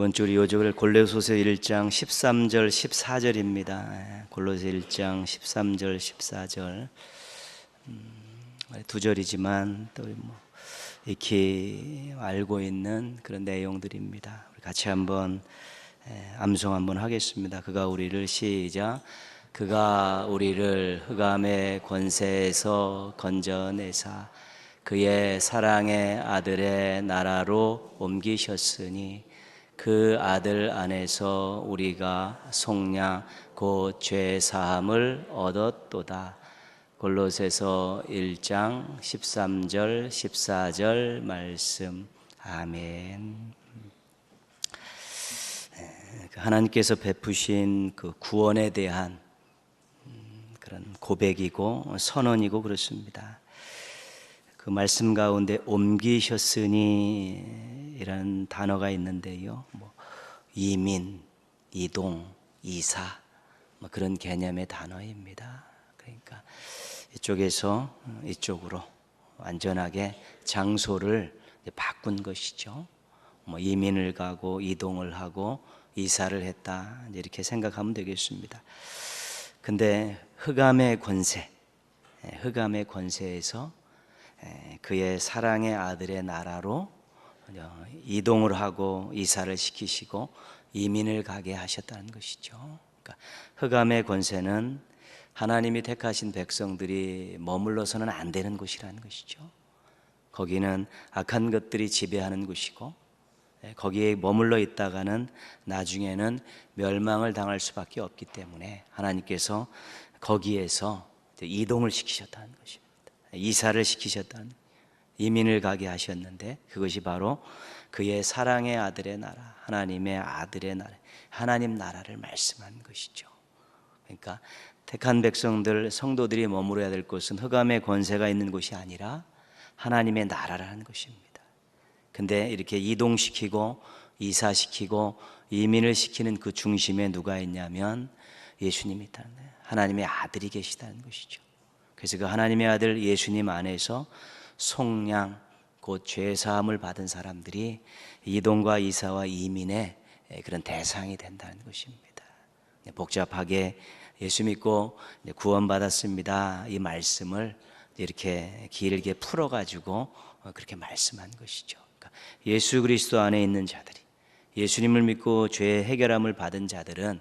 이번 주 우리 요절을 골로새서 1장 13절 14절입니다. 골로새 1장 13절 14절 두 절이지만 또 익히 알고 있는 그런 내용들입니다. 우리 같이 한번 암송 한번 하겠습니다. 그가 우리를 시작. 그가 우리를 흑암의 권세에서 건져내사 그의 사랑의 아들의 나라로 옮기셨으니 그 아들 안에서 우리가 속량 곧 죄 사함을 얻었도다. 골로새서 1장 13절 14절 말씀. 아멘. 하나님께서 베푸신 그 구원에 대한 그런 고백이고 선언이고 그렇습니다. 그 말씀 가운데 옮기셨으니 이라는 단어가 있는데요, 이민, 이동, 이사 그런 개념의 단어입니다. 그러니까 이쪽에서 이쪽으로 완전하게 장소를 바꾼 것이죠. 이민을 가고 이동을 하고 이사를 했다, 이렇게 생각하면 되겠습니다. 근데 흑암의 권세에서 그의 사랑의 아들의 나라로 이동을 하고 이사를 시키시고 이민을 가게 하셨다는 것이죠. 그러니까 흑암의 권세는 하나님이 택하신 백성들이 머물러서는 안 되는 곳이라는 것이죠. 거기는 악한 것들이 지배하는 곳이고 거기에 머물러 있다가는 나중에는 멸망을 당할 수밖에 없기 때문에 하나님께서 거기에서 이동을 시키셨다는 것입니다. 이사를 시키셨다는, 이민을 가게 하셨는데 그것이 바로 그의 사랑의 아들의 나라, 하나님의 아들의 나라, 하나님 나라를 말씀하는 것이죠. 그러니까 택한 백성들, 성도들이 머물러야 될 곳은 흑암의 권세가 있는 곳이 아니라 하나님의 나라라는 것입니다. 근데 이렇게 이동시키고 이사시키고 이민을 시키는 그 중심에 누가 있냐면 예수님이 있다는 거예요. 하나님의 아들이 계시다는 것이죠. 그래서 그 하나님의 아들 예수님 안에서 속량 곧 죄사함을 받은 사람들이 이동과 이사와 이민의 그런 대상이 된다는 것입니다. 복잡하게 예수 믿고 구원받았습니다, 이 말씀을 이렇게 길게 풀어가지고 그렇게 말씀한 것이죠. 그러니까 예수 그리스도 안에 있는 자들이, 예수님을 믿고 죄의 해결함을 받은 자들은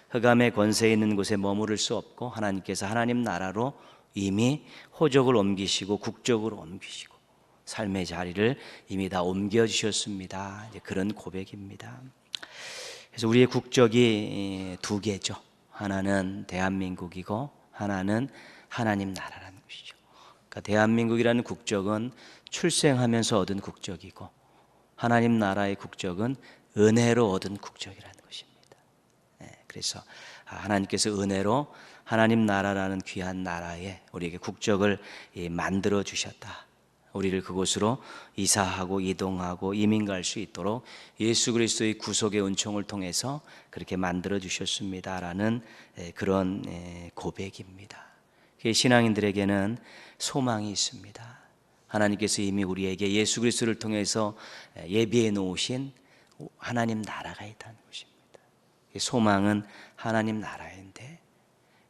흑암의 권세에 있는 곳에 머무를 수 없고 하나님께서 하나님 나라로 이미 호적을 옮기시고 국적으로 옮기시고 삶의 자리를 이미 다 옮겨주셨습니다. 그런 고백입니다. 그래서 우리의 국적이 두 개죠. 하나는 대한민국이고 하나는 하나님 나라라는 것이죠. 그러니까 대한민국이라는 국적은 출생하면서 얻은 국적이고 하나님 나라의 국적은 은혜로 얻은 국적이라는 것입니다. 그래서 하나님께서 은혜로 하나님 나라라는 귀한 나라에 우리에게 국적을 만들어 주셨다. 우리를 그곳으로 이사하고 이동하고 이민 갈 수 있도록 예수 그리스도의 구속의 은총을 통해서 그렇게 만들어 주셨습니다라는 그런 고백입니다. 신앙인들에게는 소망이 있습니다. 하나님께서 이미 우리에게 예수 그리스도를 통해서 예비해 놓으신 하나님 나라가 있다는 것입니다. 소망은 하나님 나라인데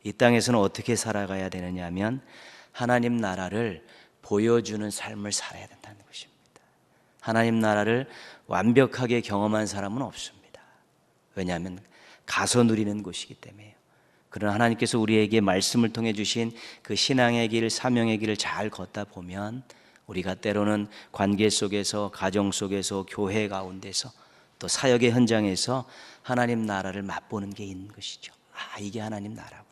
이 땅에서는 어떻게 살아가야 되느냐 하면 하나님 나라를 보여주는 삶을 살아야 된다는 것입니다. 하나님 나라를 완벽하게 경험한 사람은 없습니다. 왜냐하면 가서 누리는 곳이기 때문에요. 그러나 하나님께서 우리에게 말씀을 통해 주신 그 신앙의 길, 사명의 길을 잘 걷다 보면 우리가 때로는 관계 속에서, 가정 속에서, 교회 가운데서 또 사역의 현장에서 하나님 나라를 맛보는 게 있는 것이죠. 이게 하나님 나라고.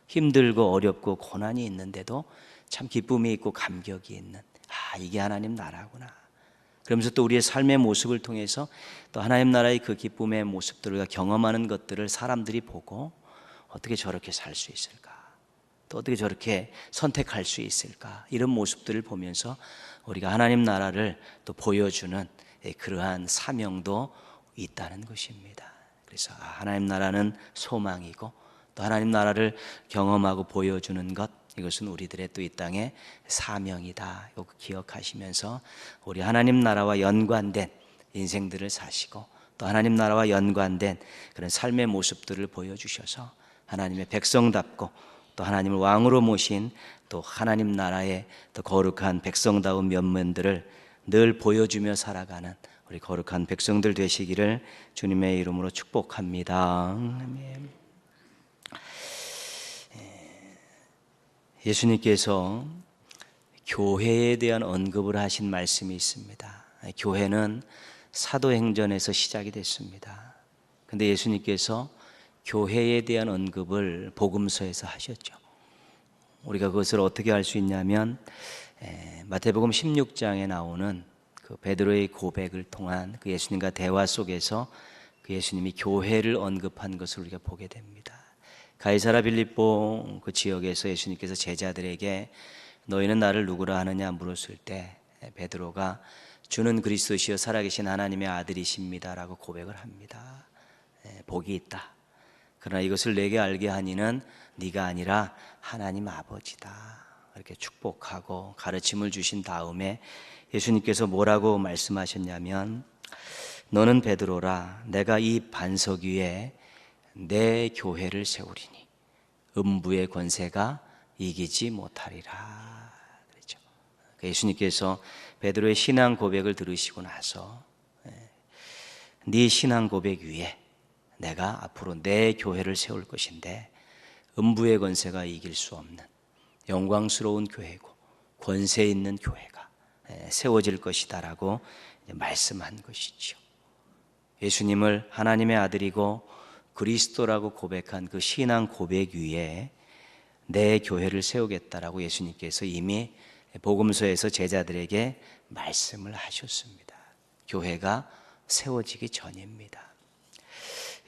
힘들고 어렵고 고난이 있는데도 참 기쁨이 있고 감격이 있는, 이게 하나님 나라구나. 그러면서 또 우리의 삶의 모습을 통해서 또 하나님 나라의 그 기쁨의 모습들을 우리가 경험하는 것들을 사람들이 보고 어떻게 저렇게 살 수 있을까, 또 어떻게 저렇게 선택할 수 있을까, 이런 모습들을 보면서 우리가 하나님 나라를 또 보여주는 그러한 사명도 있다는 것입니다. 그래서 하나님 나라는 소망이고 또 하나님 나라를 경험하고 보여주는 것, 이것은 우리들의 또 이 땅의 사명이다. 이거 기억하시면서 우리 하나님 나라와 연관된 인생들을 사시고 또 하나님 나라와 연관된 그런 삶의 모습들을 보여주셔서 하나님의 백성답고 또 하나님을 왕으로 모신 또 하나님 나라의 또 거룩한 백성다운 면면들을 늘 보여주며 살아가는 우리 거룩한 백성들 되시기를 주님의 이름으로 축복합니다. 아멘. 예수님께서 교회에 대한 언급을 하신 말씀이 있습니다. 교회는 사도행전에서 시작이 됐습니다. 근데 예수님께서 교회에 대한 언급을 복음서에서 하셨죠. 우리가 그것을 어떻게 알 수 있냐면 마태복음 16장에 나오는 그 베드로의 고백을 통한 그 예수님과 대화 속에서 그 예수님이 교회를 언급한 것을 우리가 보게 됩니다. 가이사라 빌립보 그 지역에서 예수님께서 제자들에게 너희는 나를 누구라 하느냐 물었을 때 베드로가 주는 그리스도시요 살아계신 하나님의 아들이십니다라고 고백을 합니다. 복이 있다. 그러나 이것을 내게 알게 하니는 네가 아니라 하나님 아버지다. 이렇게 축복하고 가르침을 주신 다음에 예수님께서 뭐라고 말씀하셨냐면 너는 베드로라 내가 이 반석 위에 내 교회를 세우리니 음부의 권세가 이기지 못하리라 그랬죠. 예수님께서 베드로의 신앙 고백을 들으시고 나서 네 신앙 고백 위에 내가 앞으로 내 교회를 세울 것인데 음부의 권세가 이길 수 없는 영광스러운 교회고 권세 있는 교회가 세워질 것이다라고 말씀한 것이죠. 예수님을 하나님의 아들이고 그리스도라고 고백한 그 신앙 고백 위에 내 교회를 세우겠다라고 예수님께서 이미 복음서에서 제자들에게 말씀을 하셨습니다. 교회가 세워지기 전입니다.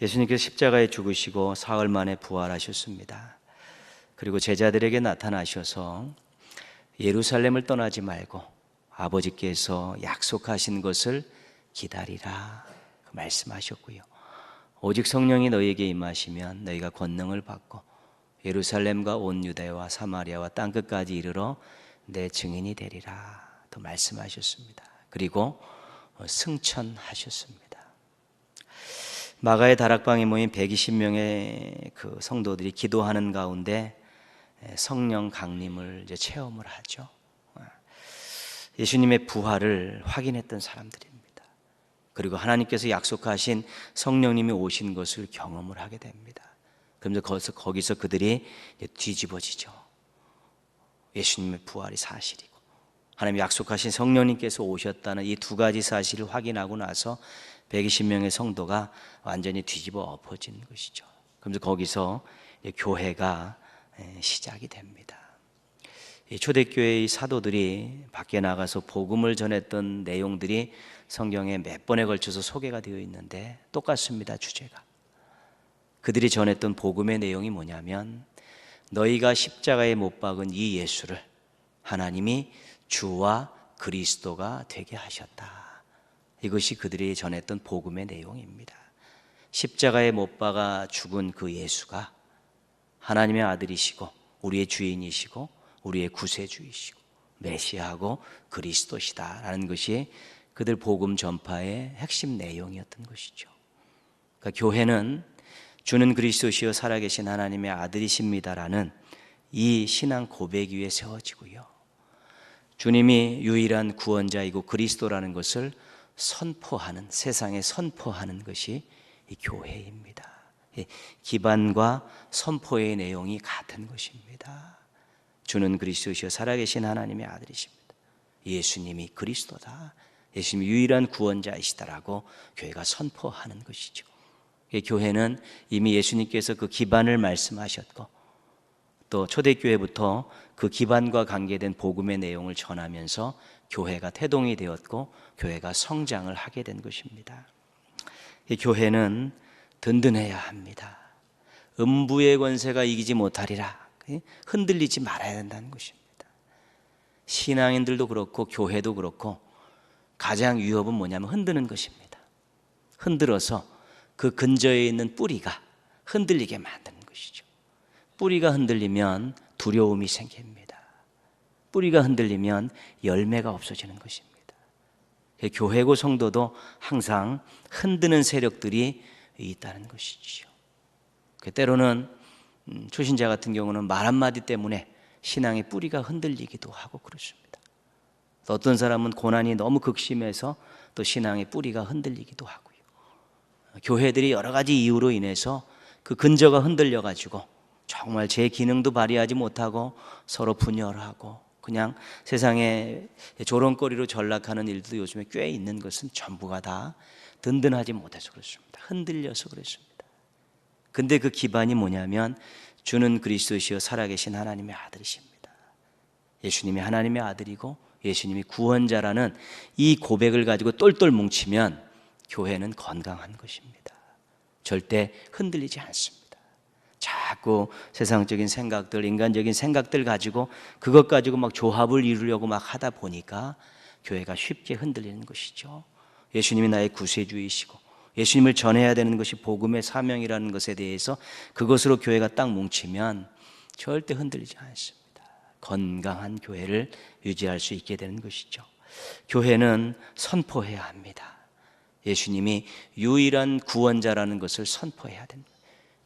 예수님께서 십자가에 죽으시고 사흘 만에 부활하셨습니다. 그리고 제자들에게 나타나셔서 예루살렘을 떠나지 말고 아버지께서 약속하신 것을 기다리라 말씀하셨고요. 오직 성령이 너희에게 임하시면 너희가 권능을 받고 예루살렘과 온 유대와 사마리아와 땅끝까지 이르러 내 증인이 되리라 또 말씀하셨습니다. 그리고 승천하셨습니다. 마가의 다락방에 모인 120명의 그 성도들이 기도하는 가운데 성령 강림을 이제 체험을 하죠. 예수님의 부활을 확인했던 사람들입니다. 그리고 하나님께서 약속하신 성령님이 오신 것을 경험을 하게 됩니다. 그러면서 거기서 그들이 뒤집어지죠. 예수님의 부활이 사실이고 하나님이 약속하신 성령님께서 오셨다는 이 두 가지 사실을 확인하고 나서 120명의 성도가 완전히 뒤집어 엎어진 것이죠. 그러면서 거기서 교회가 시작이 됩니다. 초대교회의 사도들이 밖에 나가서 복음을 전했던 내용들이 성경에 몇 번에 걸쳐서 소개가 되어 있는데 똑같습니다. 주제가. 그들이 전했던 복음의 내용이 뭐냐면 너희가 십자가에 못 박은 이 예수를 하나님이 주와 그리스도가 되게 하셨다. 이것이 그들이 전했던 복음의 내용입니다. 십자가에 못 박아 죽은 그 예수가 하나님의 아들이시고 우리의 주인이시고 우리의 구세주이시고 메시아하고 그리스도시다라는 것이 그들 복음 전파의 핵심 내용이었던 것이죠. 그러니까 교회는 주는 그리스도시요 살아계신 하나님의 아들이십니다라는 이 신앙 고백 위에 세워지고요. 주님이 유일한 구원자이고 그리스도라는 것을 선포하는, 세상에 선포하는 것이 이 교회입니다. 기반과 선포의 내용이 같은 것입니다. 주는 그리스도시요 살아계신 하나님의 아들이십니다. 예수님이 그리스도다. 예수님이 유일한 구원자이시다라고 교회가 선포하는 것이죠. 교회는 이미 예수님께서 그 기반을 말씀하셨고 또 초대교회부터 그 기반과 관계된 복음의 내용을 전하면서 교회가 태동이 되었고 교회가 성장을 하게 된 것입니다. 이 교회는 든든해야 합니다. 음부의 권세가 이기지 못하리라. 흔들리지 말아야 된다는 것입니다. 신앙인들도 그렇고 교회도 그렇고 가장 위협은 뭐냐면 흔드는 것입니다. 흔들어서 그 근저에 있는 뿌리가 흔들리게 만드는 것이죠. 뿌리가 흔들리면 두려움이 생깁니다. 뿌리가 흔들리면 열매가 없어지는 것입니다. 교회고 성도도 항상 흔드는 세력들이 있다는 것이지요. 때로는 초신자 같은 경우는 말 한마디 때문에 신앙의 뿌리가 흔들리기도 하고 그렇습니다. 또 어떤 사람은 고난이 너무 극심해서 또 신앙의 뿌리가 흔들리기도 하고요. 교회들이 여러 가지 이유로 인해서 그 근저가 흔들려 가지고 정말 제 기능도 발휘하지 못하고 서로 분열하고 그냥 세상에 조롱거리로 전락하는 일도 요즘에 꽤 있는 것은 전부가 다 든든하지 못해서 그렇습니다. 흔들려서 그렇습니다. 근데 그 기반이 뭐냐면 주는 그리스도시요 살아계신 하나님의 아들이십니다. 예수님이 하나님의 아들이고 예수님이 구원자라는 이 고백을 가지고 똘똘 뭉치면 교회는 건강한 것입니다. 절대 흔들리지 않습니다. 자꾸 세상적인 생각들, 인간적인 생각들 가지고 그것 가지고 막 조합을 이루려고 막 하다 보니까 교회가 쉽게 흔들리는 것이죠. 예수님이 나의 구세주이시고 예수님을 전해야 되는 것이 복음의 사명이라는 것에 대해서 그것으로 교회가 딱 뭉치면 절대 흔들리지 않습니다. 건강한 교회를 유지할 수 있게 되는 것이죠. 교회는 선포해야 합니다. 예수님이 유일한 구원자라는 것을 선포해야 됩니다.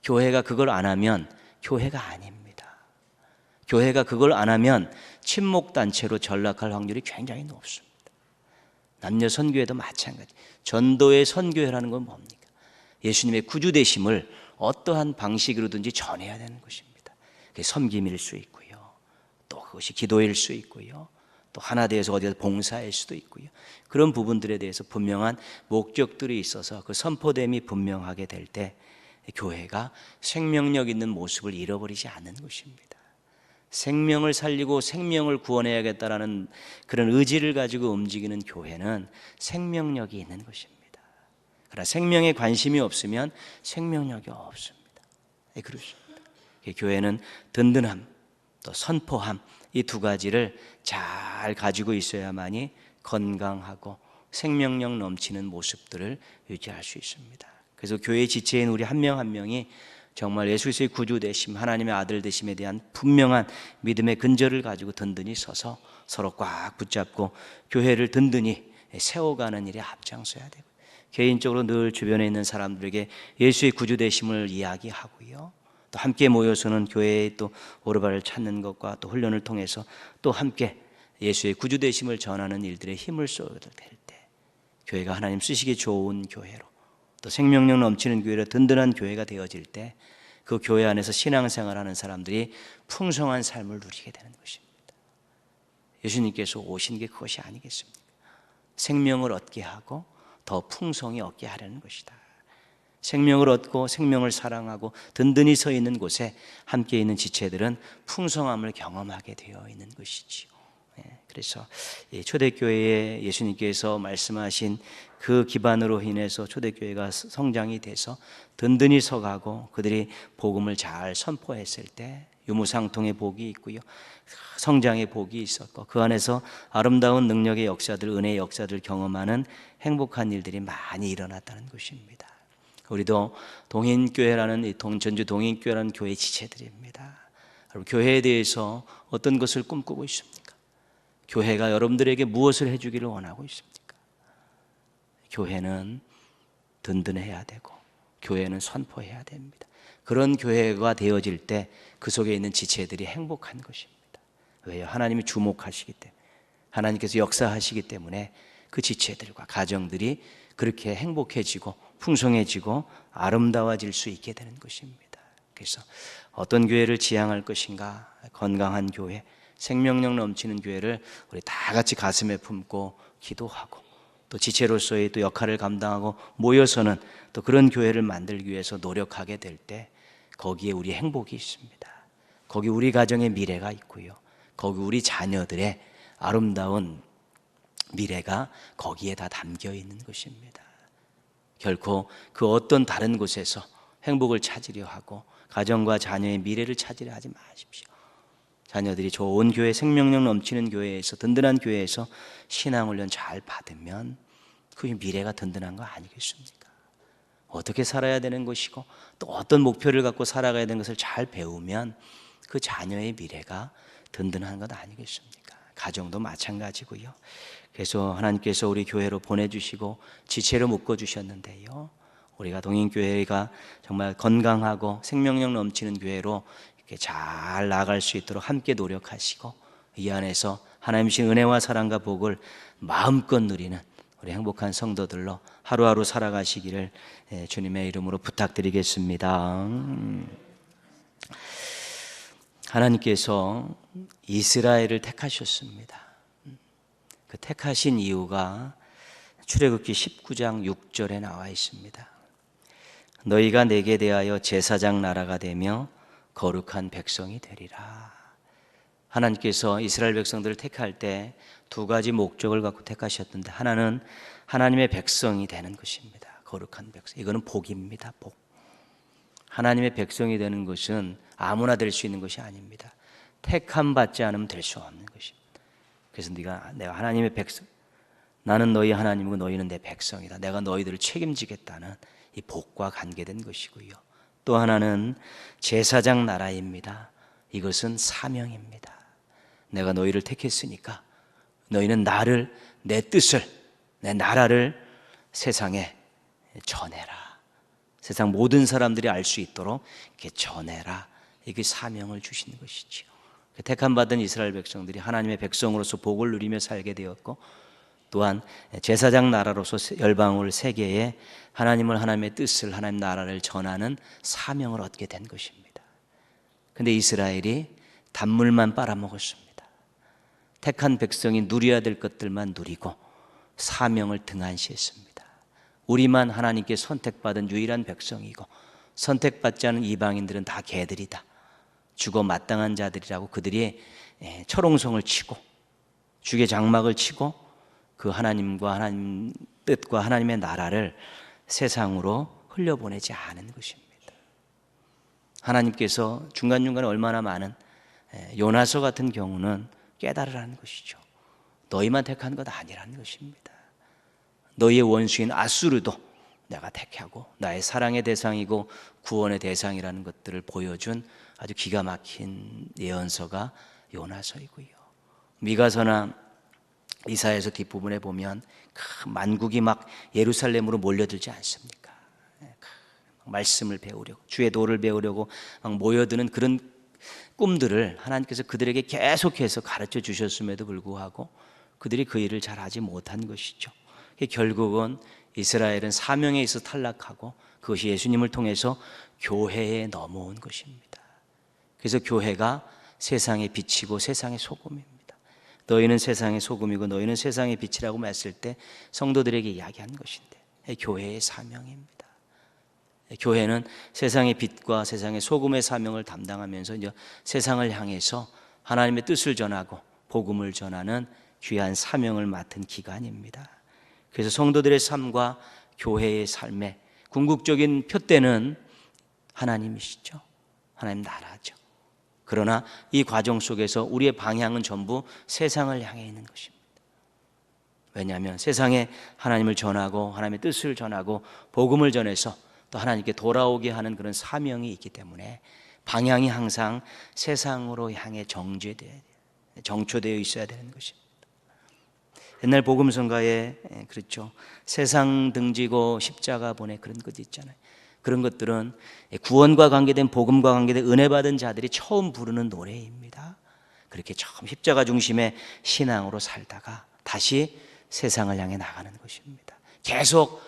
교회가 그걸 안 하면 교회가 아닙니다. 교회가 그걸 안 하면 친목단체로 전락할 확률이 굉장히 높습니다. 남녀 선교회도 마찬가지. 전도의 선교회라는 건 뭡니까? 예수님의 구주되심을 어떠한 방식으로든지 전해야 되는 것입니다. 그게 섬김일 수 있고요. 또 그것이 기도일 수 있고요. 또 하나 되어서 어디서 봉사일 수도 있고요. 그런 부분들에 대해서 분명한 목적들이 있어서 그 선포됨이 분명하게 될 때 교회가 생명력 있는 모습을 잃어버리지 않는 것입니다. 생명을 살리고 생명을 구원해야겠다라는 그런 의지를 가지고 움직이는 교회는 생명력이 있는 것입니다. 그러나 생명에 관심이 없으면 생명력이 없습니다. 그렇습니다. 교회는 든든함, 또 선포함, 이 두 가지를 잘 가지고 있어야만이 건강하고 생명력 넘치는 모습들을 유지할 수 있습니다. 그래서 교회의 지체인 우리 한 명 한 명이 정말 예수 그리스도의 구주 되심, 하나님의 아들 되심에 대한 분명한 믿음의 근저를 가지고 든든히 서서 서로 꽉 붙잡고 교회를 든든히 세워가는 일에 앞장서야 되고, 개인적으로 늘 주변에 있는 사람들에게 예수의 구주 되심을 이야기하고요. 또 함께 모여서는 교회의 또 오르바를 찾는 것과 또 훈련을 통해서 또 함께 예수의 구주 되심을 전하는 일들에 힘을 쏟아야 될 때, 교회가 하나님 쓰시기 좋은 교회로, 또 생명력 넘치는 교회로 든든한 교회가 되어질 때 그 교회 안에서 신앙생활하는 사람들이 풍성한 삶을 누리게 되는 것입니다. 예수님께서 오신 게 그것이 아니겠습니까? 생명을 얻게 하고 더 풍성히 얻게 하려는 것이다. 생명을 얻고 생명을 사랑하고 든든히 서 있는 곳에 함께 있는 지체들은 풍성함을 경험하게 되어 있는 것이지요. 그래서 초대교회에 예수님께서 말씀하신 그 기반으로 인해서 초대교회가 성장이 돼서 든든히 서가고 그들이 복음을 잘 선포했을 때 유무상통의 복이 있고요, 성장의 복이 있었고 그 안에서 아름다운 능력의 역사들, 은혜의 역사들 경험하는 행복한 일들이 많이 일어났다는 것입니다. 우리도 동인교회라는 전주 동인교회라는 교회 지체들입니다. 교회에 대해서 어떤 것을 꿈꾸고 있습니까? 교회가 여러분들에게 무엇을 해주기를 원하고 있습니까? 교회는 든든해야 되고 교회는 선포해야 됩니다. 그런 교회가 되어질 때 그 속에 있는 지체들이 행복한 것입니다. 왜요? 하나님이 주목하시기 때문에, 하나님께서 역사하시기 때문에 그 지체들과 가정들이 그렇게 행복해지고 풍성해지고 아름다워질 수 있게 되는 것입니다. 그래서 어떤 교회를 지향할 것인가? 건강한 교회, 생명력 넘치는 교회를 우리 다 같이 가슴에 품고 기도하고 또 지체로서의 또 역할을 감당하고 모여서는 또 그런 교회를 만들기 위해서 노력하게 될 때 거기에 우리 행복이 있습니다. 거기 우리 가정의 미래가 있고요, 거기 우리 자녀들의 아름다운 미래가 거기에 다 담겨 있는 것입니다. 결코 그 어떤 다른 곳에서 행복을 찾으려 하고 가정과 자녀의 미래를 찾으려 하지 마십시오. 자녀들이 좋은 교회, 생명력 넘치는 교회에서, 든든한 교회에서 신앙훈련 잘 받으면 그 미래가 든든한 거 아니겠습니까? 어떻게 살아야 되는 것이고 또 어떤 목표를 갖고 살아가야 되는 것을 잘 배우면 그 자녀의 미래가 든든한 것 아니겠습니까? 가정도 마찬가지고요. 그래서 하나님께서 우리 교회로 보내주시고 지체로 묶어주셨는데요, 우리가 동인교회가 정말 건강하고 생명력 넘치는 교회로 이렇게 잘 나아갈 수 있도록 함께 노력하시고, 이 안에서 하나님의 은혜와 사랑과 복을 마음껏 누리는 우리 행복한 성도들로 하루하루 살아가시기를 주님의 이름으로 부탁드리겠습니다. 하나님께서 이스라엘을 택하셨습니다. 그 택하신 이유가 출애굽기 19장 6절에 나와 있습니다. 너희가 내게 대하여 제사장 나라가 되며 거룩한 백성이 되리라. 하나님께서 이스라엘 백성들을 택할 때 두 가지 목적을 갖고 택하셨는데, 하나는 하나님의 백성이 되는 것입니다. 거룩한 백성. 이거는 복입니다. 복. 하나님의 백성이 되는 것은 아무나 될 수 있는 것이 아닙니다. 택함 받지 않으면 될 수 없는 것입니다. 그래서 내가 하나님의 백성, 나는 너희 하나님이고 너희는 내 백성이다, 내가 너희들을 책임지겠다는 이 복과 관계된 것이고요. 또 하나는 제사장 나라입니다. 이것은 사명입니다. 내가 너희를 택했으니까 너희는 나를, 내 뜻을, 내 나라를 세상에 전해라. 세상 모든 사람들이 알 수 있도록 이렇게 전해라. 이게 사명을 주시는 것이죠. 택함 받은 이스라엘 백성들이 하나님의 백성으로서 복을 누리며 살게 되었고, 또한 제사장 나라로서 열방울 세계에 하나님의 뜻을, 하나님 나라를 전하는 사명을 얻게 된 것입니다. 그런데 이스라엘이 단물만 빨아먹었습니다. 택한 백성이 누려야 될 것들만 누리고 사명을 등한시했습니다. 우리만 하나님께 선택받은 유일한 백성이고, 선택받지 않은 이방인들은 다 개들이다, 죽어 마땅한 자들이라고 그들이 철옹성을 치고 죽의 장막을 치고 그 하나님과 하나님 뜻과 하나님의 나라를 세상으로 흘려보내지 않은 것입니다. 하나님께서 중간중간에 얼마나 많은 요나서 같은 경우는 깨달으라는 것이죠. 너희만 택한 것 아니라는 것입니다. 너희의 원수인 아수르도 내가 택하고 나의 사랑의 대상이고 구원의 대상이라는 것들을 보여준 아주 기가 막힌 예언서가 요나서이고요. 미가서나 이사야서 뒷부분에 보면 만국이 막 예루살렘으로 몰려들지 않습니까? 말씀을 배우려고, 주의 도를 배우려고 막 모여드는 그런 꿈들을 하나님께서 그들에게 계속해서 가르쳐 주셨음에도 불구하고 그들이 그 일을 잘 하지 못한 것이죠. 결국은 이스라엘은 사명에 있어 탈락하고, 그것이 예수님을 통해서 교회에 넘어온 것입니다. 그래서 교회가 세상의 빛이고 세상의 소금입니다. 너희는 세상의 소금이고 너희는 세상의 빛이라고 했을 때 성도들에게 이야기한 것인데, 교회의 사명입니다. 교회는 세상의 빛과 세상의 소금의 사명을 담당하면서 이제 세상을 향해서 하나님의 뜻을 전하고 복음을 전하는 귀한 사명을 맡은 기관입니다. 그래서 성도들의 삶과 교회의 삶의 궁극적인 표대는 하나님이시죠. 하나님 나라죠. 그러나 이 과정 속에서 우리의 방향은 전부 세상을 향해 있는 것입니다. 왜냐하면 세상에 하나님을 전하고 하나님의 뜻을 전하고 복음을 전해서 또 하나님께 돌아오게 하는 그런 사명이 있기 때문에 방향이 항상 세상으로 향해 정초되어 있어야 되는 것입니다. 옛날 복음성가에 그렇죠, 세상 등지고 십자가 보내, 그런 것 있잖아요. 그런 것들은 구원과 관계된, 복음과 관계된 은혜 받은 자들이 처음 부르는 노래입니다. 그렇게 처음 십자가 중심의 신앙으로 살다가 다시 세상을 향해 나가는 것입니다. 계속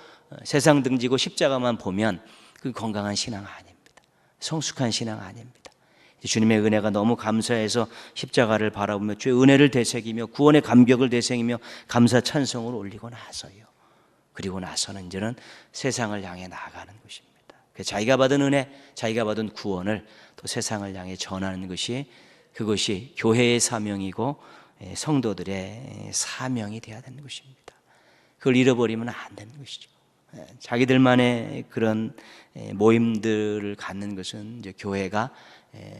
세상 등지고 십자가만 보면 그 건강한 신앙 아닙니다. 성숙한 신앙 아닙니다. 주님의 은혜가 너무 감사해서 십자가를 바라보며 주의 은혜를 되새기며 구원의 감격을 되새기며 감사 찬송을 올리고 나서요, 그리고 나서는 이제는 세상을 향해 나아가는 것입니다. 자기가 받은 은혜, 자기가 받은 구원을 또 세상을 향해 전하는 것이, 그것이 교회의 사명이고 성도들의 사명이 되어야 되는 것입니다. 그걸 잃어버리면 안 되는 것이죠. 자기들만의 그런 모임들을 갖는 것은 이제 교회가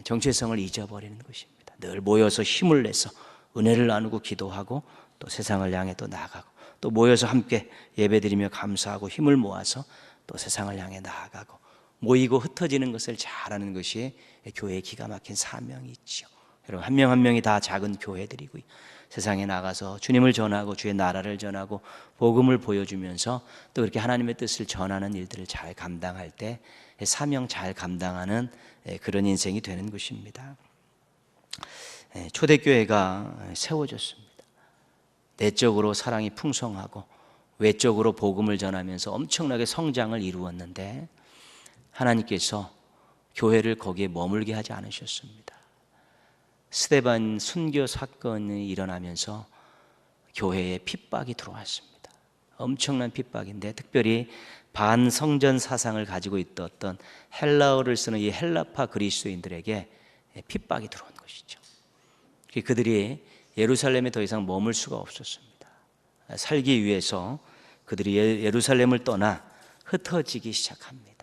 정체성을 잊어버리는 것입니다. 늘 모여서 힘을 내서 은혜를 나누고 기도하고 또 세상을 향해 또 나아가고, 또 모여서 함께 예배드리며 감사하고 힘을 모아서 또 세상을 향해 나아가고, 모이고 흩어지는 것을 잘하는 것이 교회의 기가 막힌 사명이 있죠. 여러분 한 명 한 명이 다 작은 교회들이고 세상에 나가서 주님을 전하고 주의 나라를 전하고 복음을 보여주면서 또 그렇게 하나님의 뜻을 전하는 일들을 잘 감당할 때 사명 잘 감당하는 그런 인생이 되는 것입니다. 초대교회가 세워졌습니다. 내적으로 사랑이 풍성하고 외적으로 복음을 전하면서 엄청나게 성장을 이루었는데 하나님께서 교회를 거기에 머물게 하지 않으셨습니다. 스데반 순교 사건이 일어나면서 교회에 핍박이 들어왔습니다. 엄청난 핍박인데 특별히 반성전 사상을 가지고 있었던 헬라어를 쓰는 이 헬라파 그리스도인들에게 핍박이 들어온 것이죠. 그들이 예루살렘에 더 이상 머물 수가 없었습니다. 살기 위해서 그들이 예루살렘을 떠나 흩어지기 시작합니다.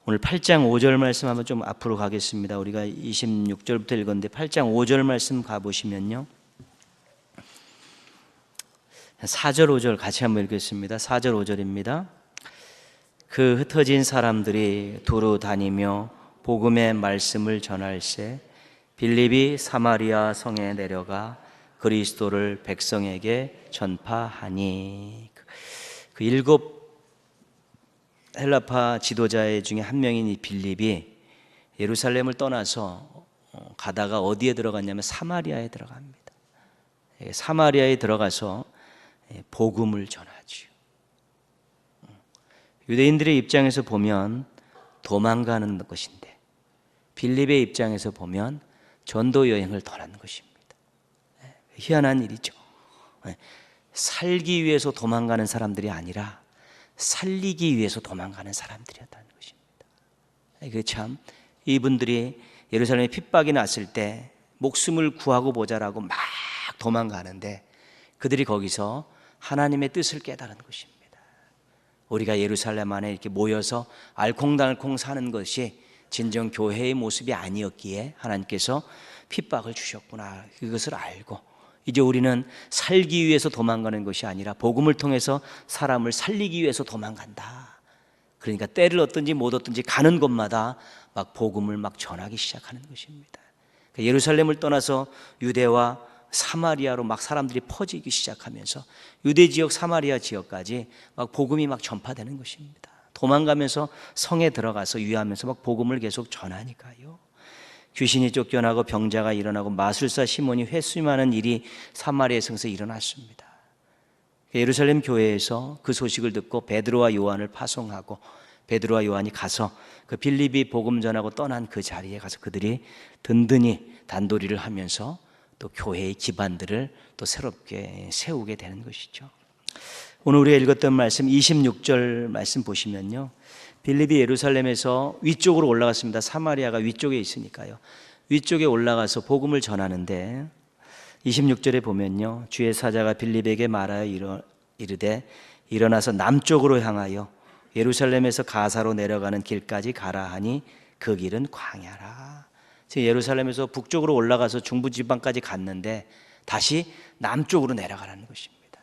오늘 8장 5절 말씀 한번 좀 앞으로 가겠습니다. 우리가 26절부터 읽었는데 8장 5절 말씀 가보시면요, 4절 5절 같이 한번 읽겠습니다. 4절 5절입니다. 그 흩어진 사람들이 두루 다니며 복음의 말씀을 전할세 빌립이 사마리아 성에 내려가 그리스도를 백성에게 전파하니. 그 일곱 헬라파 지도자 중에 한 명인 이 빌립이 예루살렘을 떠나서 가다가 어디에 들어갔냐면 사마리아에 들어갑니다. 사마리아에 들어가서 복음을 전하지요. 유대인들의 입장에서 보면 도망가는 것인데 빌립의 입장에서 보면 전도 여행을 떠나는 것입니다. 희한한 일이죠. 살기 위해서 도망가는 사람들이 아니라 살리기 위해서 도망가는 사람들이었다는 것입니다. 참 이분들이 예루살렘에 핍박이 났을 때 목숨을 구하고 보자라고 막 도망가는데 그들이 거기서 하나님의 뜻을 깨달은 것입니다. 우리가 예루살렘 안에 이렇게 모여서 알콩달콩 사는 것이 진정 교회의 모습이 아니었기에 하나님께서 핍박을 주셨구나, 이것을 알고 이제 우리는 살기 위해서 도망가는 것이 아니라 복음을 통해서 사람을 살리기 위해서 도망간다. 그러니까 때를 얻든지 못 얻든지 가는 곳마다 막 복음을 막 전하기 시작하는 것입니다. 예루살렘을 떠나서 유대와 사마리아로 막 사람들이 퍼지기 시작하면서 유대 지역 사마리아 지역까지 막 복음이 막 전파되는 것입니다. 도망가면서 성에 들어가서 유하면서 막 복음을 계속 전하니까요. 귀신이 쫓겨나고 병자가 일어나고 마술사 시몬이 회심하는 일이 사마리아 성에서 일어났습니다. 예루살렘 교회에서 그 소식을 듣고 베드로와 요한을 파송하고 베드로와 요한이 가서 그 빌립이 복음 전하고 떠난 그 자리에 가서 그들이 든든히 단도리를 하면서 또 교회의 기반들을 또 새롭게 세우게 되는 것이죠. 오늘 우리가 읽었던 말씀 26절 말씀 보시면요, 빌립이 예루살렘에서 위쪽으로 올라갔습니다. 사마리아가 위쪽에 있으니까요. 위쪽에 올라가서 복음을 전하는데 26절에 보면요, 주의 사자가 빌립에게 말하여 이르되 일어나서 남쪽으로 향하여 예루살렘에서 가사로 내려가는 길까지 가라 하니 그 길은 광야라. 예루살렘에서 북쪽으로 올라가서 중부지방까지 갔는데 다시 남쪽으로 내려가라는 것입니다.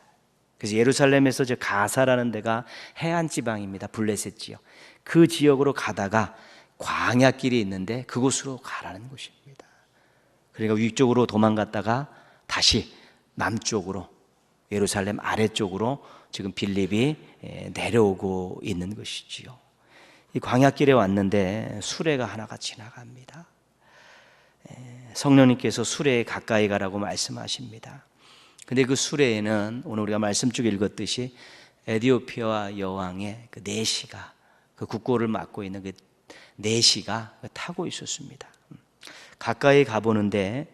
그래서 예루살렘에서 저 가사라는 데가 해안 지방입니다. 블레셋 지역. 그 지역으로 가다가 광야길이 있는데 그곳으로 가라는 것입니다. 그러니까 위쪽으로 도망갔다가 다시 남쪽으로 예루살렘 아래쪽으로 지금 빌립이 내려오고 있는 것이지요. 이 광야길에 왔는데 수레가 하나가 지나갑니다. 성령님께서 수레에 가까이 가라고 말씀하십니다. 근데 그 수레에는 오늘 우리가 말씀 쭉 읽었듯이 에디오피아 여왕의 그 내시가, 그 국고를 맡고 있는 그 내시가 타고 있었습니다. 가까이 가보는데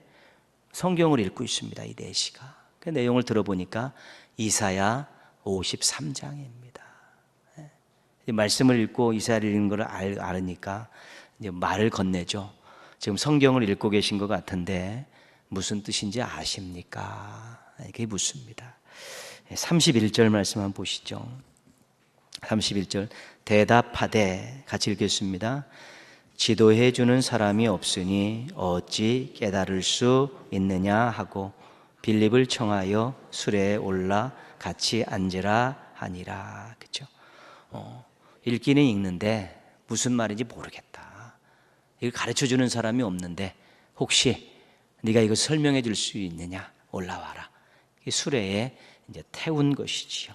성경을 읽고 있습니다. 이 내시가. 그 내용을 들어보니까 이사야 53장입니다. 말씀을 읽고 이사야를 읽는 걸 알으니까 이제 말을 건네죠. 지금 성경을 읽고 계신 것 같은데 무슨 뜻인지 아십니까? 이렇게 묻습니다. 31절 말씀 한번 보시죠. 31절 대답하되, 같이 읽겠습니다. 지도해 주는 사람이 없으니 어찌 깨달을 수 있느냐 하고 빌립을 청하여 수레에 올라 같이 앉으라 하니라. 그렇죠? 읽기는 읽는데 무슨 말인지 모르겠다. 이걸 가르쳐 주는 사람이 없는데 혹시 네가 이거 설명해 줄 수 있느냐? 올라와라. 수레에 이제 태운 것이지요.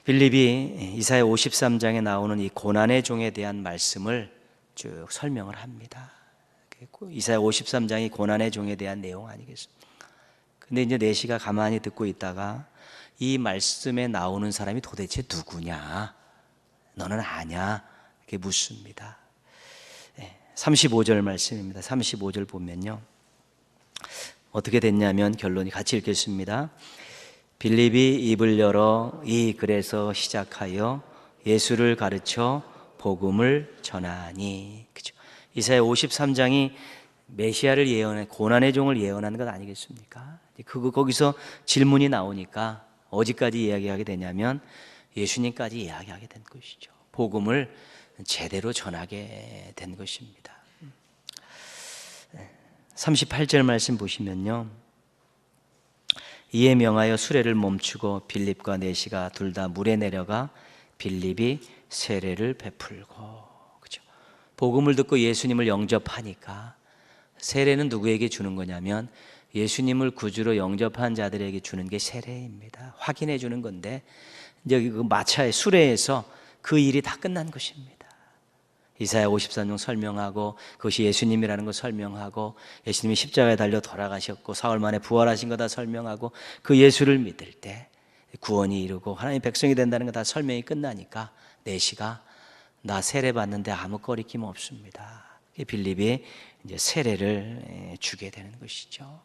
빌립이 이사야 53장에 나오는 이 고난의 종에 대한 말씀을 쭉 설명을 합니다. 이사야 53장이 고난의 종에 대한 내용 아니겠습니까? 근데 이제 내시가 가만히 듣고 있다가 이 말씀에 나오는 사람이 도대체 누구냐? 너는 아냐? 이렇게 묻습니다. 35절 말씀입니다. 35절 보면요, 어떻게 됐냐면 결론이 같이 읽겠습니다. 빌립이 입을 열어 이 글에서 시작하여 예수를 가르쳐 복음을 전하니. 그죠? 이사야 53장이 메시아를 예언해 고난의 종을 예언하는 것 아니겠습니까? 거기서 질문이 나오니까 어디까지 이야기하게 되냐면 예수님까지 이야기하게 된 것이죠. 복음을 제대로 전하게 된 것입니다. 38절 말씀 보시면요, 이에 명하여 수레를 멈추고 빌립과 내시가 둘 다 물에 내려가 빌립이 세례를 베풀고. 그죠? 복음을 듣고 예수님을 영접하니까 세례는 누구에게 주는 거냐면 예수님을 구주로 영접한 자들에게 주는 게 세례입니다. 확인해 주는 건데 여기 그 마차의 수레에서 그 일이 다 끝난 것입니다. 이사야 53장 설명하고 그것이 예수님이라는 걸 설명하고 예수님이 십자가에 달려 돌아가셨고 사흘 만에 부활하신 거 다 설명하고 그 예수를 믿을 때 구원이 이루고 하나님의 백성이 된다는 거 다 설명이 끝나니까 내시가 나 세례 받는데 아무 거리낌 없습니다. 빌립이 이제 세례를 주게 되는 것이죠.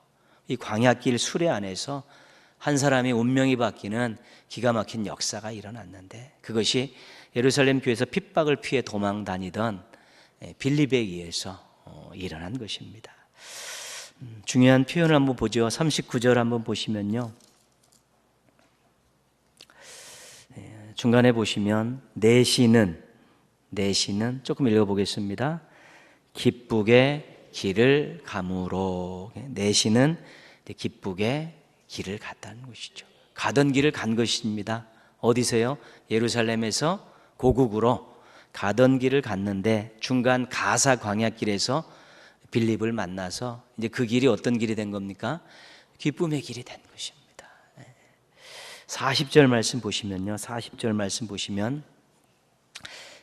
이 광야길 수레 안에서 한 사람이 운명이 바뀌는 기가 막힌 역사가 일어났는데 그것이 예루살렘 교회에서 핍박을 피해 도망 다니던 빌립에 의해서 일어난 것입니다. 중요한 표현을 한번 보죠. 39절 한번 보시면요, 중간에 보시면 내시는 조금 읽어보겠습니다. 기쁘게 길을 가므로. 내시는 기쁘게 길을 갔다는 것이죠. 가던 길을 간 것입니다. 어디서요? 예루살렘에서 고국으로 가던 길을 갔는데 중간 가사 광야길에서 빌립을 만나서 이제 그 길이 어떤 길이 된 겁니까? 기쁨의 길이 된 것입니다. 40절 말씀 보시면요, 40절 말씀 보시면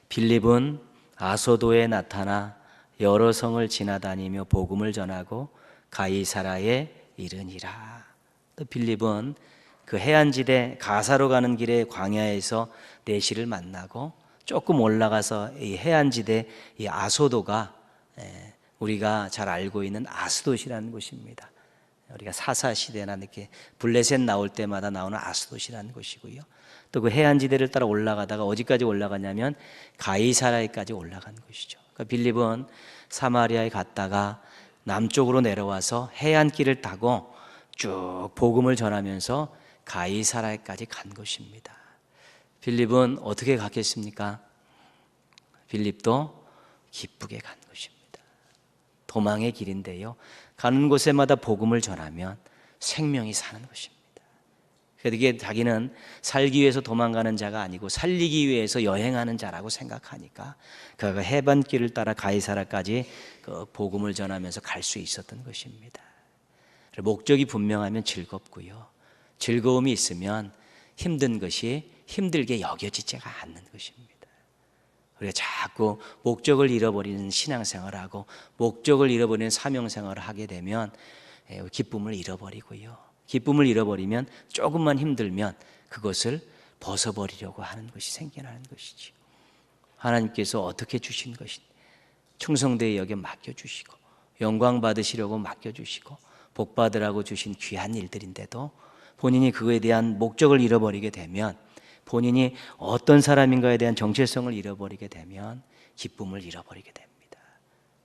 빌립은 아소도에 나타나 여러 성을 지나다니며 복음을 전하고 가이사라에 이르니라. 또 빌립은 그 해안지대 가사로 가는 길에 광야에서 내시를 만나고 조금 올라가서 이 해안지대 이 아소도가 우리가 잘 알고 있는 아스돗이라는 곳입니다. 우리가 사사시대나 이렇게 블레셋 나올 때마다 나오는 아스돗이라는 곳이고요. 또 그 해안지대를 따라 올라가다가 어디까지 올라가냐면 가이사라에까지 올라간 곳이죠. 그러니까 빌립은 사마리아에 갔다가 남쪽으로 내려와서 해안길을 타고 쭉 복음을 전하면서 가이사라에까지 간 것입니다. 빌립은 어떻게 갔겠습니까? 빌립도 기쁘게 간 것입니다. 도망의 길인데요, 가는 곳에마다 복음을 전하면 생명이 사는 것입니다. 그러니까 자기는 살기 위해서 도망가는 자가 아니고 살리기 위해서 여행하는 자라고 생각하니까 그가 해변길을 따라 가이사라까지 그 복음을 전하면서 갈 수 있었던 것입니다. 목적이 분명하면 즐겁고요, 즐거움이 있으면 힘든 것이 힘들게 여겨지지가 않는 것입니다. 우리가 자꾸 목적을 잃어버리는 신앙생활을 하고 목적을 잃어버리는 사명생활을 하게 되면 기쁨을 잃어버리고요, 기쁨을 잃어버리면 조금만 힘들면 그것을 벗어버리려고 하는 것이 생겨나는 것이죠. 하나님께서 어떻게 주신 것이 충성되이 여겨 맡겨주시고 영광 받으시려고 맡겨주시고 복 받으라고 주신 귀한 일들인데도 본인이 그거에 대한 목적을 잃어버리게 되면, 본인이 어떤 사람인가에 대한 정체성을 잃어버리게 되면 기쁨을 잃어버리게 됩니다.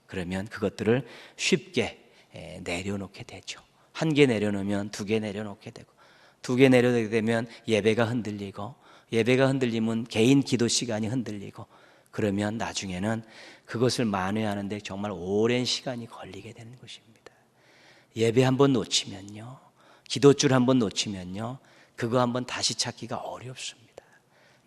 그러면 그것들을 쉽게 내려놓게 되죠. 한 개 내려놓으면 두 개 내려놓게 되고, 두 개 내려놓게 되면 예배가 흔들리고, 예배가 흔들리면 개인 기도 시간이 흔들리고, 그러면 나중에는 그것을 만회하는데 정말 오랜 시간이 걸리게 되는 것입니다. 예배 한번 놓치면요, 기도줄 한번 놓치면요, 그거 한번 다시 찾기가 어렵습니다.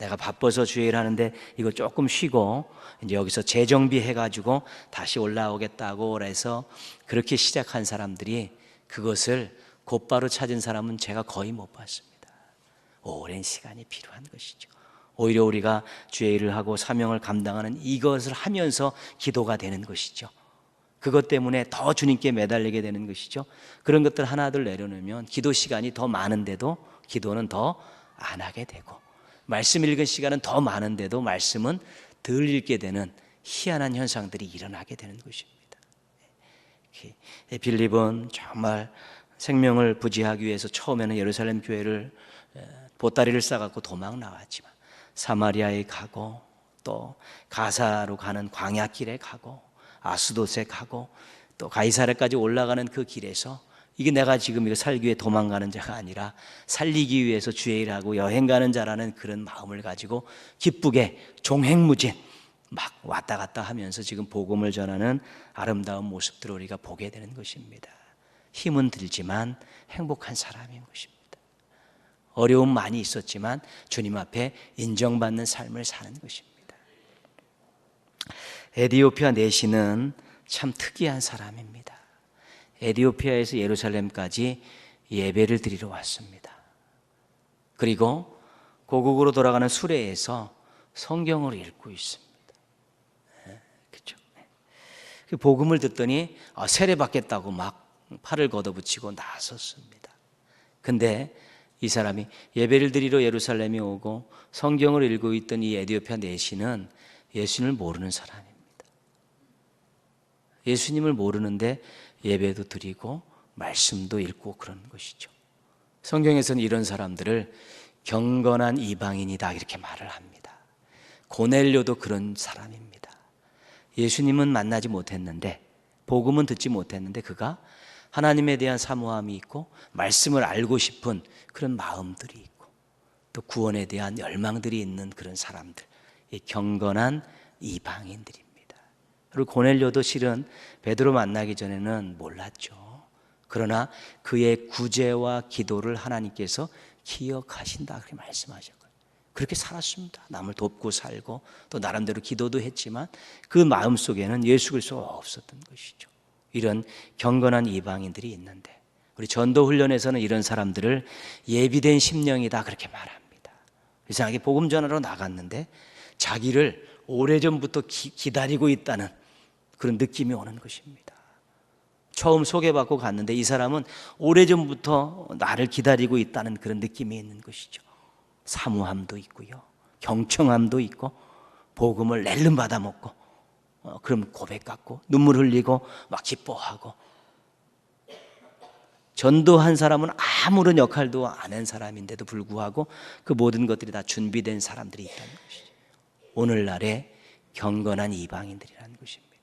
내가 바빠서 주일 하는데 이거 조금 쉬고 이제 여기서 재정비해가지고 다시 올라오겠다고 해서 그렇게 시작한 사람들이 그것을 곧바로 찾은 사람은 제가 거의 못 봤습니다. 오랜 시간이 필요한 것이죠. 오히려 우리가 주의 일을 하고 사명을 감당하는 이것을 하면서 기도가 되는 것이죠. 그것 때문에 더 주님께 매달리게 되는 것이죠. 그런 것들 하나둘 내려놓으면 기도 시간이 더 많은데도 기도는 더 안 하게 되고, 말씀 읽은 시간은 더 많은데도 말씀은 덜 읽게 되는 희한한 현상들이 일어나게 되는 것입니다. 빌립은 정말 생명을 부지하기 위해서 처음에는 예루살렘 교회를 보따리를 싸갖고 도망 나왔지만 사마리아에 가고 또 가사로 가는 광야길에 가고 아스돗에 가고 또 가이사랴까지 올라가는 그 길에서 이게 내가 지금 이거 살기 위해 도망가는 자가 아니라 살리기 위해서 주의 일하고 여행 가는 자라는 그런 마음을 가지고 기쁘게 종횡무진 막 왔다 갔다 하면서 지금 복음을 전하는 아름다운 모습들을 우리가 보게 되는 것입니다. 힘은 들지만 행복한 사람인 것입니다. 어려움 많이 있었지만 주님 앞에 인정받는 삶을 사는 것입니다. 에디오피아 내시는 참 특이한 사람입니다. 에디오피아에서 예루살렘까지 예배를 드리러 왔습니다. 그리고 고국으로 돌아가는 수레에서 성경을 읽고 있습니다. 그렇죠? 복음을 듣더니 세례 받겠다고 막 팔을 걷어붙이고 나섰습니다. 근데 이 사람이 예배를 드리러 예루살렘에 오고 성경을 읽고 있던 이 에디오피아 내시는 예수님을 모르는 사람입니다. 예수님을 모르는데 예배도 드리고 말씀도 읽고 그런 것이죠. 성경에서는 이런 사람들을 경건한 이방인이다 이렇게 말을 합니다. 고넬료도 그런 사람입니다. 예수님은 만나지 못했는데, 복음은 듣지 못했는데 그가 하나님에 대한 사모함이 있고 말씀을 알고 싶은 그런 마음들이 있고 또 구원에 대한 열망들이 있는 그런 사람들, 이 경건한 이방인들입니다. 그리고 고넬료도 실은 베드로 만나기 전에는 몰랐죠. 그러나 그의 구제와 기도를 하나님께서 기억하신다 그렇게 말씀하셨거든요. 그렇게 살았습니다. 남을 돕고 살고 또 나름대로 기도도 했지만 그 마음속에는 예수 그리스도가 없었던 것이죠. 이런 경건한 이방인들이 있는데 우리 전도훈련에서는 이런 사람들을 예비된 심령이다 그렇게 말합니다. 이상하게 복음 전하러 나갔는데 자기를 오래전부터 기다리고 있다는 그런 느낌이 오는 것입니다. 처음 소개받고 갔는데 이 사람은 오래전부터 나를 기다리고 있다는 그런 느낌이 있는 것이죠. 사모함도 있고요, 경청함도 있고 복음을 낼름 받아먹고 그럼 고백 갖고 눈물 흘리고 막 기뻐하고, 전도한 사람은 아무런 역할도 안 한 사람인데도 불구하고 그 모든 것들이 다 준비된 사람들이 있다는 것이죠. 오늘날의 경건한 이방인들이라는 것입니다.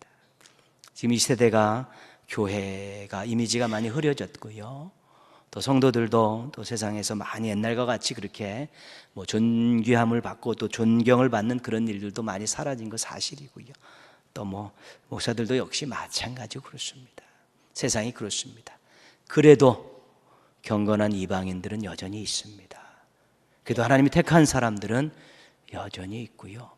지금 이 세대가 교회가 이미지가 많이 흐려졌고요, 또 성도들도 또 세상에서 많이 옛날과 같이 그렇게 뭐 존귀함을 받고 또 존경을 받는 그런 일들도 많이 사라진 거 사실이고요. 또 뭐 목사들도 역시 마찬가지로 그렇습니다. 세상이 그렇습니다. 그래도 경건한 이방인들은 여전히 있습니다. 그래도 하나님이 택한 사람들은 여전히 있고요.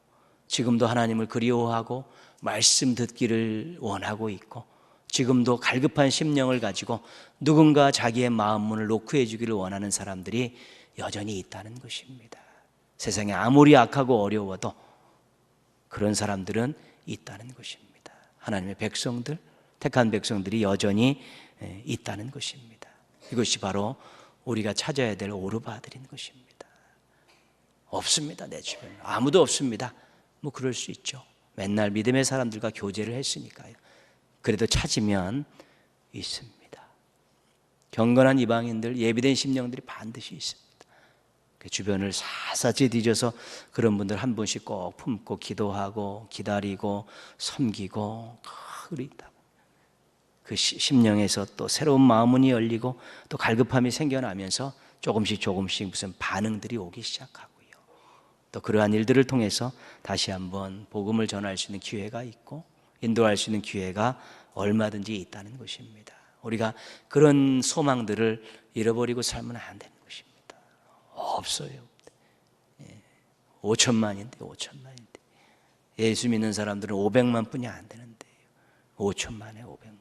지금도 하나님을 그리워하고 말씀 듣기를 원하고 있고 지금도 갈급한 심령을 가지고 누군가 자기의 마음 문을 노크해 주기를 원하는 사람들이 여전히 있다는 것입니다. 세상에 아무리 악하고 어려워도 그런 사람들은 있다는 것입니다. 하나님의 백성들, 택한 백성들이 여전히 있다는 것입니다. 이것이 바로 우리가 찾아야 될 오르바들인 것입니다. 없습니다. 내 주변에 아무도 없습니다. 뭐 그럴 수 있죠. 맨날 믿음의 사람들과 교제를 했으니까요. 그래도 찾으면 있습니다. 경건한 이방인들, 예비된 심령들이 반드시 있습니다. 그 주변을 사사지 뒤져서 그런 분들 한 분씩 꼭 품고 기도하고 기다리고 섬기고 그러다 그 심령에서 또 새로운 마음문이 열리고 또 갈급함이 생겨나면서 조금씩 무슨 반응들이 오기 시작하고요. 또 그러한 일들을 통해서 다시 한번 복음을 전할 수 있는 기회가 있고 인도할 수 있는 기회가 얼마든지 있다는 것입니다. 우리가 그런 소망들을 잃어버리고 살면 안 되는 것입니다. 없어요. 5천만인데 5천만인데 예수 믿는 사람들은 500만 뿐이 안 되는데 5천만에 500만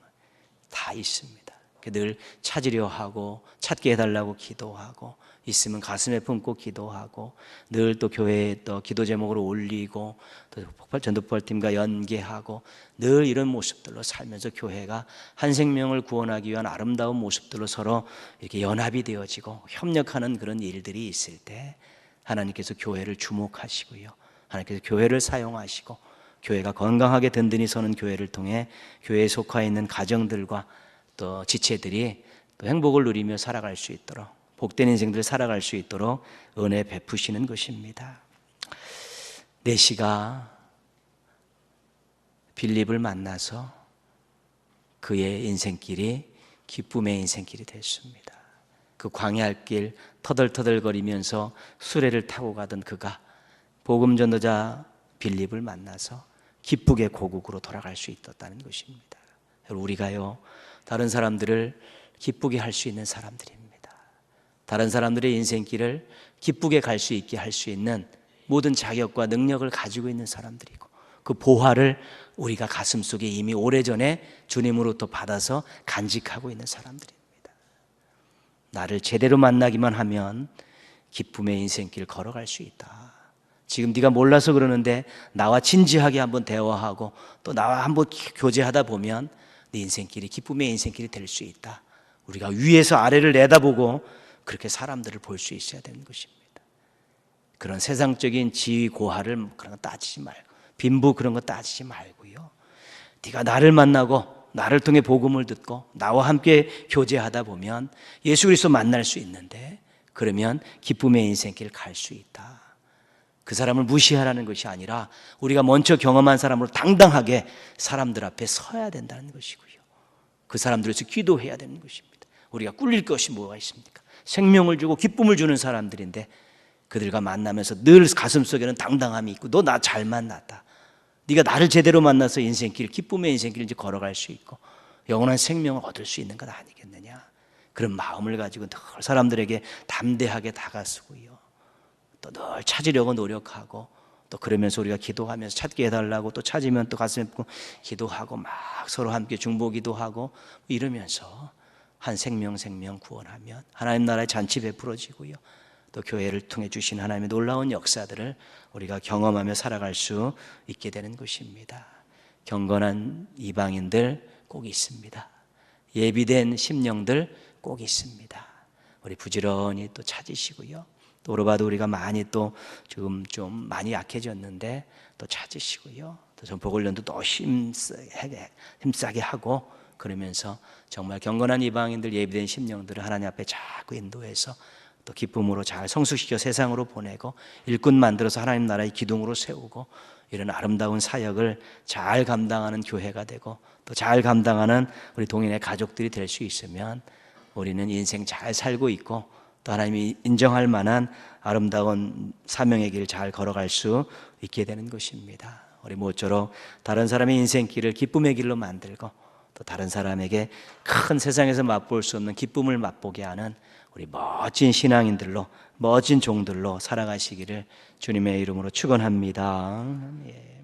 다 있습니다. 늘 찾으려 하고 찾게 해달라고 기도하고 있으면 가슴에 품고 기도하고 늘 또 교회에 또 기도 제목으로 올리고 또 전도폭발팀과 연계하고 늘 이런 모습들로 살면서 교회가 한 생명을 구원하기 위한 아름다운 모습들로 서로 이렇게 연합이 되어지고 협력하는 그런 일들이 있을 때 하나님께서 교회를 주목하시고요, 하나님께서 교회를 사용하시고 교회가 건강하게 든든히 서는 교회를 통해 교회에 속해 있는 가정들과 또 지체들이 또 행복을 누리며 살아갈 수 있도록 복된 인생들을 살아갈 수 있도록 은혜 베푸시는 것입니다. 내시가 빌립을 만나서 그의 인생길이 기쁨의 인생길이 됐습니다. 그 광야할 길 터덜터덜거리면서 수레를 타고 가던 그가 복음 전도자 빌립을 만나서 기쁘게 고국으로 돌아갈 수 있었다는 것입니다. 우리가요, 다른 사람들을 기쁘게 할 수 있는 사람들입니다. 다른 사람들의 인생길을 기쁘게 갈 수 있게 할 수 있는 모든 자격과 능력을 가지고 있는 사람들이고 그 보화를 우리가 가슴속에 이미 오래전에 주님으로부터 받아서 간직하고 있는 사람들입니다. 나를 제대로 만나기만 하면 기쁨의 인생길 걸어갈 수 있다. 지금 네가 몰라서 그러는데 나와 진지하게 한번 대화하고 또 나와 한번 교제하다 보면 네 인생길이 기쁨의 인생길이 될 수 있다. 우리가 위에서 아래를 내다보고 그렇게 사람들을 볼 수 있어야 되는 것입니다. 그런 세상적인 지위 고하를 그런 거 따지지 말고 빈부 그런 거 따지지 말고요, 네가 나를 만나고 나를 통해 복음을 듣고 나와 함께 교제하다 보면 예수 그리스도 만날 수 있는데 그러면 기쁨의 인생길 갈 수 있다. 그 사람을 무시하라는 것이 아니라 우리가 먼저 경험한 사람으로 당당하게 사람들 앞에 서야 된다는 것이고요, 그 사람들에서 기도해야 되는 것입니다. 우리가 꿀릴 것이 뭐가 있습니까? 생명을 주고 기쁨을 주는 사람들인데 그들과 만나면서 늘 가슴속에는 당당함이 있고 너 나 잘 만났다, 네가 나를 제대로 만나서 인생길 기쁨의 인생길을 이제 걸어갈 수 있고 영원한 생명을 얻을 수 있는 것 아니겠느냐, 그런 마음을 가지고 늘 사람들에게 담대하게 다가서고요, 또 늘 찾으려고 노력하고 또 그러면서 우리가 기도하면서 찾게 해달라고 또 찾으면 또 가슴에 품고 기도하고 막 서로 함께 중보기도 하고 이러면서 한 생명 구원하면 하나님 나라의 잔치 베풀어지고요, 또 교회를 통해 주신 하나님의 놀라운 역사들을 우리가 경험하며 살아갈 수 있게 되는 것입니다. 경건한 이방인들 꼭 있습니다. 예비된 심령들 꼭 있습니다. 우리 부지런히 또 찾으시고요, 또 오로바도 우리가 많이 또 지금 좀 많이 약해졌는데 또 찾으시고요, 또 전포훈련도 또 힘싸게 하고 그러면서 정말 경건한 이방인들 예비된 심령들을 하나님 앞에 자꾸 인도해서 또 기쁨으로 잘 성숙시켜 세상으로 보내고 일꾼 만들어서 하나님 나라의 기둥으로 세우고 이런 아름다운 사역을 잘 감당하는 교회가 되고 또 잘 감당하는 우리 동인의 가족들이 될 수 있으면 우리는 인생 잘 살고 있고 또 하나님이 인정할 만한 아름다운 사명의 길 잘 걸어갈 수 있게 되는 것입니다. 우리 모쪼록 다른 사람의 인생길을 기쁨의 길로 만들고 또 다른 사람에게 큰 세상에서 맛볼 수 없는 기쁨을 맛보게 하는 우리 멋진 신앙인들로 멋진 종들로 살아가시기를 주님의 이름으로 축원합니다. 예.